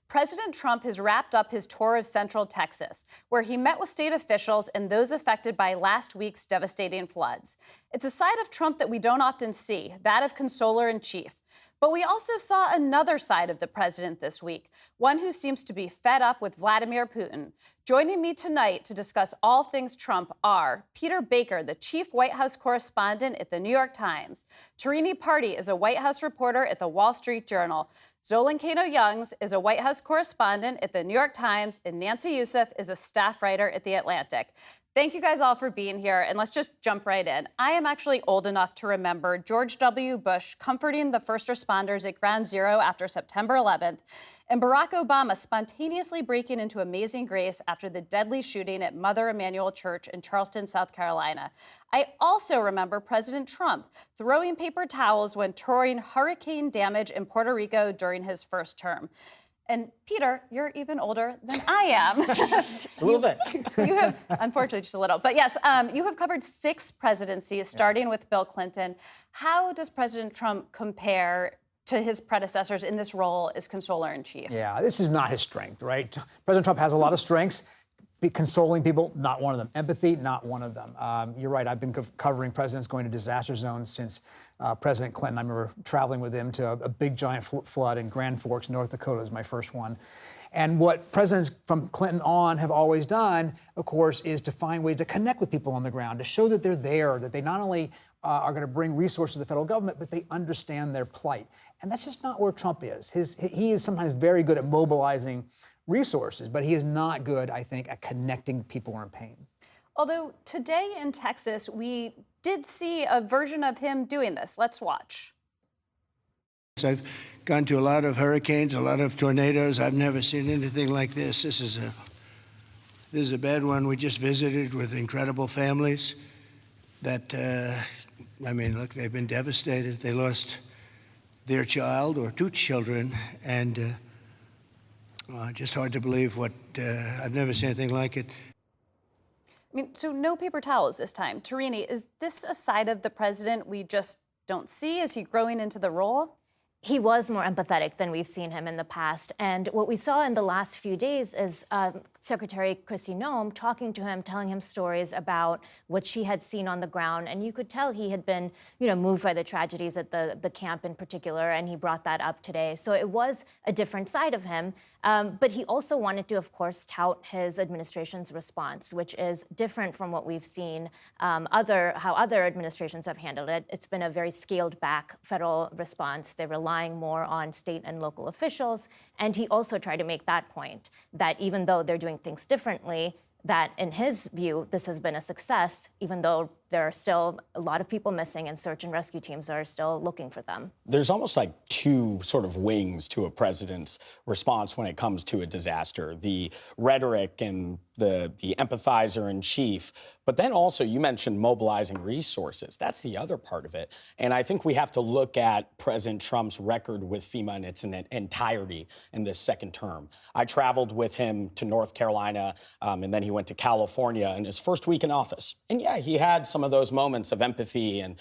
President Trump has wrapped up his tour of Central Texas, where he met with state officials and those affected by last week's devastating floods. It's a side of Trump that we don't often see, that of consoler-in-chief. But we also saw another side of the president this week, one who seems to be fed up with Vladimir Putin. Joining me tonight to discuss all things Trump are Peter Baker, the chief White House correspondent at the New York Times. Tarini Parti is a White House reporter at the Wall Street Journal. Zolan Kano-Youngs is a White House correspondent at the New York Times, and Nancy Youssef is a staff writer at The Atlantic. Thank you guys all for being here, and let's just jump right in. I am actually old enough to remember George W. Bush comforting the first responders at Ground Zero after September 11th, and Barack Obama spontaneously breaking into amazing grace after the deadly shooting at Mother Emanuel Church in Charleston, South Carolina. I also remember President Trump throwing paper towels when touring hurricane damage in Puerto Rico during his first term. And Peter, you're even older than I am. A little bit. You have, unfortunately, just a little. But yes, you have covered 6 presidencies, starting with Bill Clinton. How does President Trump compare to his predecessors in this role as consoler-in-chief? Yeah, this is not his strength, right? President Trump has a lot of strengths. Consoling people, not one of them. Empathy, not one of them. You're right. I've been covering presidents going to disaster zones since President Clinton. I remember traveling with him to a big giant flood in Grand Forks, North Dakota. It was my first one. And what presidents from Clinton on have always done, of course, is to find ways to connect with people on the ground, to show that they're there, that they not only are going to bring resources to the federal government, but they understand their plight. And that's just not where Trump is. He is sometimes very good at mobilizing resources, but he is not good, I think, at connecting people who are in pain. Although today in Texas, we did see a version of him doing this. Let's watch. I've gone to a lot of hurricanes, a lot of tornadoes. I've never seen anything like this. This is a bad one. We just visited with incredible families that, I mean, look, they've been devastated. They lost their child or 2 children, and just hard to believe what, I've never seen anything like it. I mean, so no paper towels this time. Tarini, is this a side of the president we just don't see? Is he growing into the role? He was more empathetic than we've seen him in the past. And what we saw in the last few days is Secretary Kristi Noem talking to him, telling him stories about what she had seen on the ground. And you could tell he had been, moved by the tragedies at the camp in particular, and he brought that up today. So it was a different side of him. But he also wanted to, of course, tout his administration's response, which is different from what we've seen how other administrations have handled it. It's been a very scaled back federal response. They're relying more on state and local officials. And he also tried to make that point, that even though they're doing things differently, that in his view, this has been a success, even though there are still a lot of people missing and search and rescue teams are still looking for them. There's almost like 2 sort of wings to a president's response when it comes to a disaster. The rhetoric and the empathizer in chief, but then also you mentioned mobilizing resources. That's the other part of it. And I think we have to look at President Trump's record with FEMA in its entirety in this second term. I traveled with him to North Carolina, and then he went to California in his first week in office. And yeah, he had some of those moments of empathy and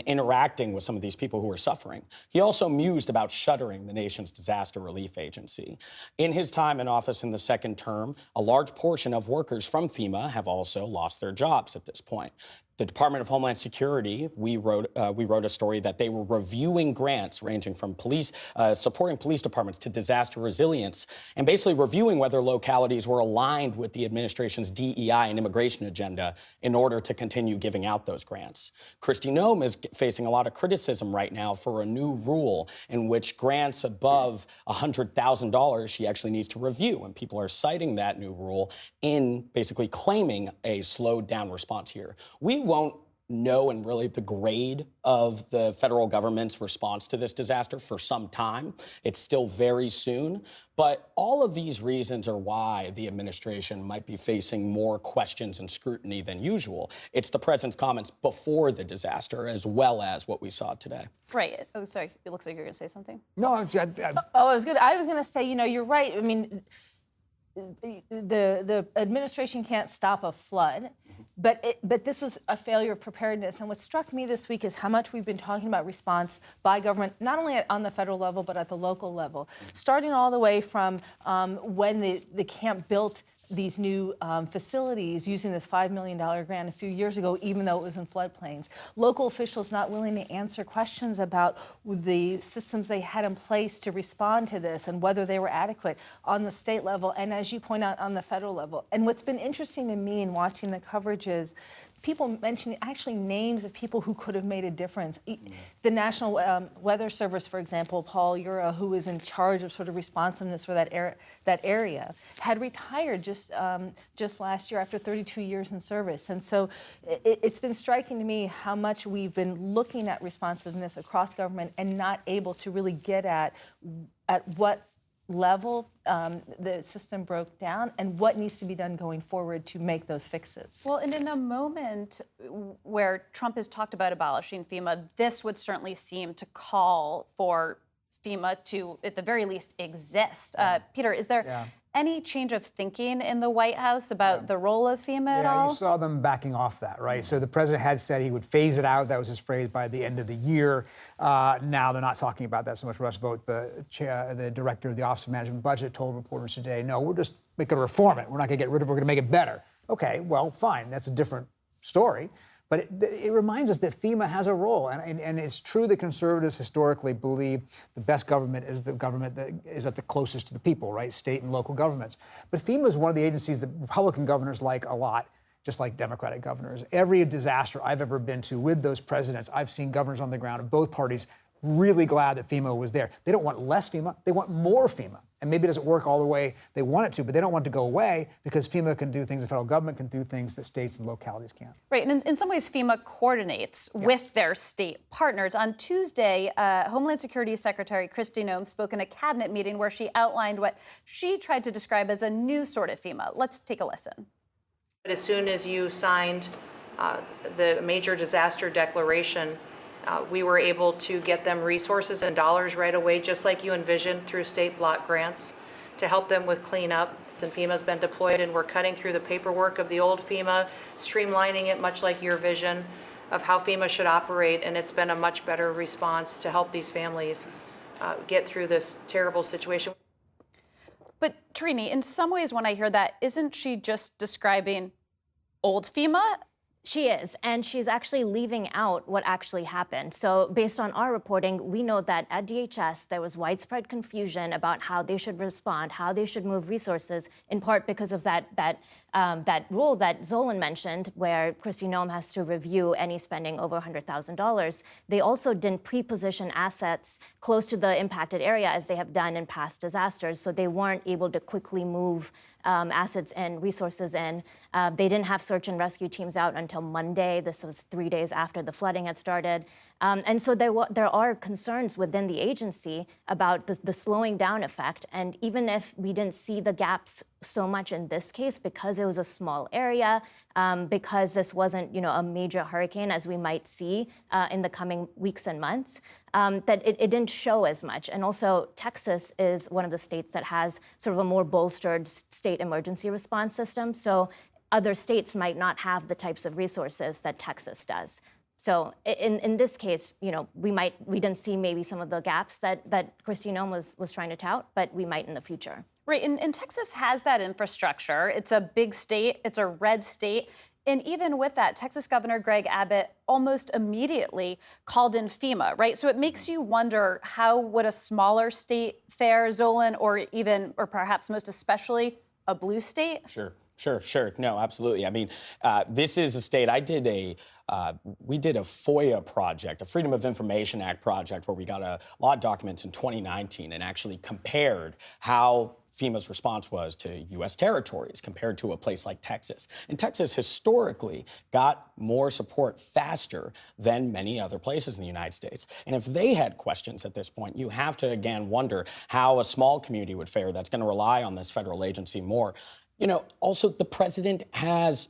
interacting with some of these people who were suffering. He also mused about shuttering the nation's disaster relief agency. In his time in office in the second term, a large portion of workers from FEMA have also lost their jobs at this point. The Department of Homeland Security, we wrote a story that they were reviewing grants ranging from police, supporting police departments to disaster resilience, and basically reviewing whether localities were aligned with the administration's DEI and immigration agenda in order to continue giving out those grants. Kristi Noem is facing a lot of criticism right now for a new rule in which grants above $100,000 she actually needs to review, and people are citing that new rule in basically claiming a slowed down response here. We won't know and really the grade of the federal government's response to this disaster for some time. It's still very soon. But all of these reasons are why the administration might be facing more questions and scrutiny than usual. It's the president's comments before the disaster as well as what we saw today. Right. Oh, sorry. It looks like you're going to say something. No, I was going to say, you're right. I mean, the administration can't stop a flood, but this was a failure of preparedness. And what struck me this week is how much we've been talking about response by government, not only on the federal level, but at the local level, starting all the way from when the camp built these new facilities using this $5 million grant a few years ago, even though it was in floodplains. Local officials not willing to answer questions about the systems they had in place to respond to this and whether they were adequate on the state level and, as you point out, on the federal level. And what's been interesting to me in watching the coverage is people mentioning actually names of people who could have made a difference. The National Weather Service, for example, Paul Ura, who was in charge of sort of responsiveness for that area, had retired just last year after 32 years in service. And so it's been striking to me how much we've been looking at responsiveness across government and not able to really get at what level the system broke down and what needs to be done going forward to make those fixes. Well, and in a moment where Trump has talked about abolishing FEMA, this would certainly seem to call for FEMA to, at the very least, exist. Peter, is there any change of thinking in the White House about the role of FEMA at all? Yeah, you saw them backing off that, right? So the president had said he would phase it out. That was his phrase, by the end of the year. Now they're not talking about that so much. Russ Vought, the director of the Office of Management and Budget, told reporters today, no, we're going to reform it. We're not going to get rid of it. We're going to make it better. Okay, well, fine. That's a different story. But it reminds us that FEMA has a role. And it's true that conservatives historically believe the best government is the government that is at the closest to the people, right? State and local governments. But FEMA is one of the agencies that Republican governors like a lot, just like Democratic governors. Every disaster I've ever been to with those presidents, I've seen governors on the ground of both parties really glad that FEMA was there. They don't want less FEMA, they want more FEMA. And maybe it doesn't work all the way they want it to, but they don't want it to go away because FEMA can do things, the federal government can do things that states and localities can't. Right, and in some ways FEMA coordinates with their state partners. On Tuesday, Homeland Security Secretary Kristi Noem spoke in a cabinet meeting where she outlined what she tried to describe as a new sort of FEMA. Let's take a listen. As soon as you signed the major disaster declaration, we were able to get them resources and dollars right away, just like you envisioned, through state block grants to help them with cleanup. And FEMA's been deployed, and we're cutting through the paperwork of the old FEMA, streamlining it much like your vision of how FEMA should operate, and it's been a much better response to help these families get through this terrible situation. But Trini, in some ways when I hear that, isn't she just describing old FEMA? She is, and she's actually leaving out what actually happened. So based on our reporting, we know that at DHS, there was widespread confusion about how they should respond, how they should move resources, in part because of that rule that Zolan mentioned, where Kristi Noem has to review any spending over $100,000. They also didn't pre-position assets close to the impacted area as they have done in past disasters, so they weren't able to quickly move assets and resources in. They didn't have search and rescue teams out until Monday. This was 3 days after the flooding had started. And so there are concerns within the agency about the slowing down effect. And even if we didn't see the gaps so much in this case, because it was a small area, because this wasn't, a major hurricane as we might see in the coming weeks and months, that it didn't show as much. And also, Texas is one of the states that has sort of a more bolstered state emergency response system. So other states might not have the types of resources that Texas does. So in this case, we didn't see maybe some of the gaps that Kristi Noem was trying to tout, but we might in the future. Right, and Texas has that infrastructure. It's a big state, it's a red state. And even with that, Texas Governor Greg Abbott almost immediately called in FEMA, right? So it makes you wonder, how would a smaller state fare, Zolan, or perhaps most especially a blue state? Sure. No, absolutely. I mean, this is a state. We did a FOIA project, a Freedom of Information Act project, where we got a lot of documents in 2019 and actually compared how FEMA's response was to U.S. territories compared to a place like Texas. And Texas historically got more support faster than many other places in the United States. And if they had questions at this point, you have to, again, wonder how a small community would fare that's going to rely on this federal agency more. Also, the president has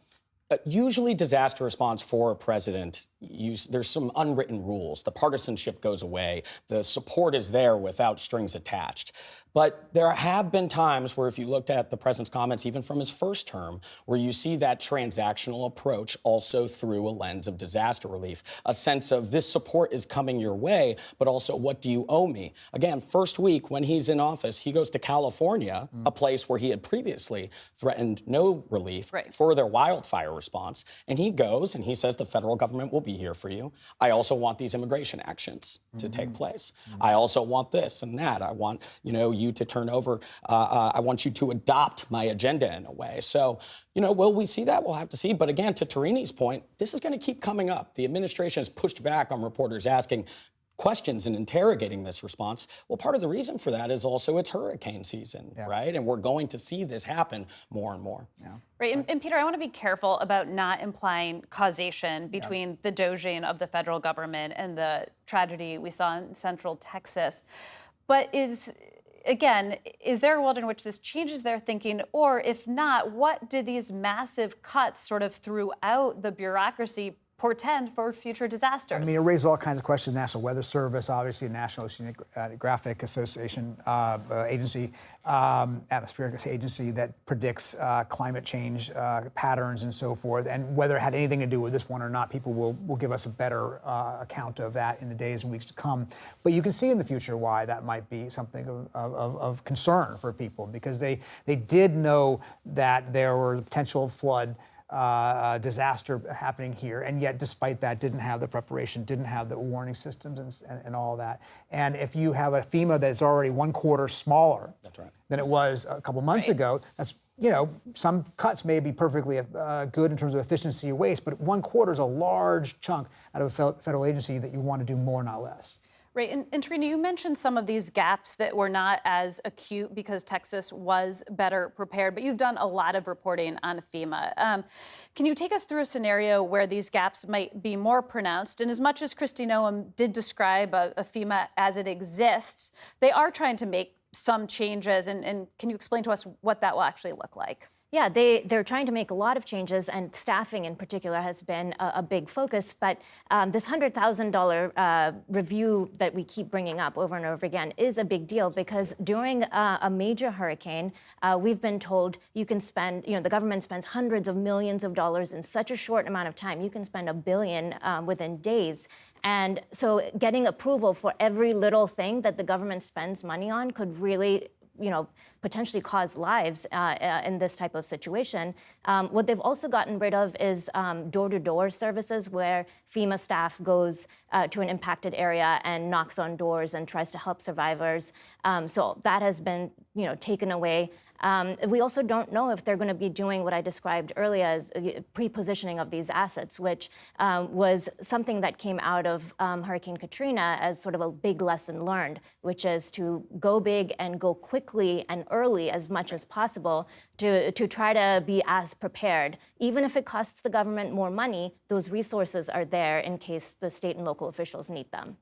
Usually disaster response for a president, there's some unwritten rules. The partisanship goes away. The support is there without strings attached. But there have been times where if you looked at the president's comments, even from his first term, where you see that transactional approach also through a lens of disaster relief, a sense of this support is coming your way, but also what do you owe me? Again, first week when he's in office, he goes to California, a place where he had previously threatened no relief for their wildfire response. And he goes and he says the federal government will be here for you. I also want these immigration actions to take place. I also want this and that. I want, you to turn over. I want you to adopt my agenda in a way. So, will we see that? We'll have to see. But again, to Tarini's point, this is going to keep coming up. The administration has pushed back on reporters asking questions and interrogating this response. Well, part of the reason for that is also it's hurricane season, right? And we're going to see this happen more and more. Right, and Peter, I want to be careful about not implying causation between the doging of the federal government and the tragedy we saw in Central Texas. But is there a world in which this changes their thinking? Or if not, what do these massive cuts sort of throughout the bureaucracy portend for future disasters? I mean, it raises all kinds of questions. National Weather Service, obviously, National Oceanographic Association agency, atmospheric agency that predicts climate change patterns and so forth, and whether it had anything to do with this one or not, people will give us a better account of that in the days and weeks to come. But you can see in the future why that might be something of concern for people, because they did know that there were potential flood disaster happening here, and yet despite that didn't have the preparation, didn't have the warning systems and all that. And if you have a FEMA that's already 1/4 smaller than it was a couple months ago, that's, some cuts may be perfectly good in terms of efficiency of waste, but 1/4 is a large chunk out of a federal agency that you want to do more, not less. Right, and Tarini, you mentioned some of these gaps that were not as acute because Texas was better prepared, but you've done a lot of reporting on FEMA. Can you take us through a scenario where these gaps might be more pronounced? And as much as Kristi Noem did describe a FEMA as it exists, they are trying to make some changes, and can you explain to us what that will actually look like? Yeah, they're trying to make a lot of changes, and staffing in particular has been a big focus. But this $100,000 review that we keep bringing up over and over again is a big deal, because during a major hurricane, we've been told you can spend, the government spends hundreds of millions of dollars in such a short amount of time. You can spend $1 billion within days. And so getting approval for every little thing that the government spends money on could really potentially cause lives in this type of situation. What they've also gotten rid of is door-to-door services, where FEMA staff goes to an impacted area and knocks on doors and tries to help survivors. So that has been, taken away. We also don't know if they're going to be doing what I described earlier as pre-positioning of these assets, which was something that came out of Hurricane Katrina as sort of a big lesson learned, which is to go big and go quickly and early as much as possible to try to be as prepared. Even if it costs the government more money, those resources are there in case the state and local officials need them.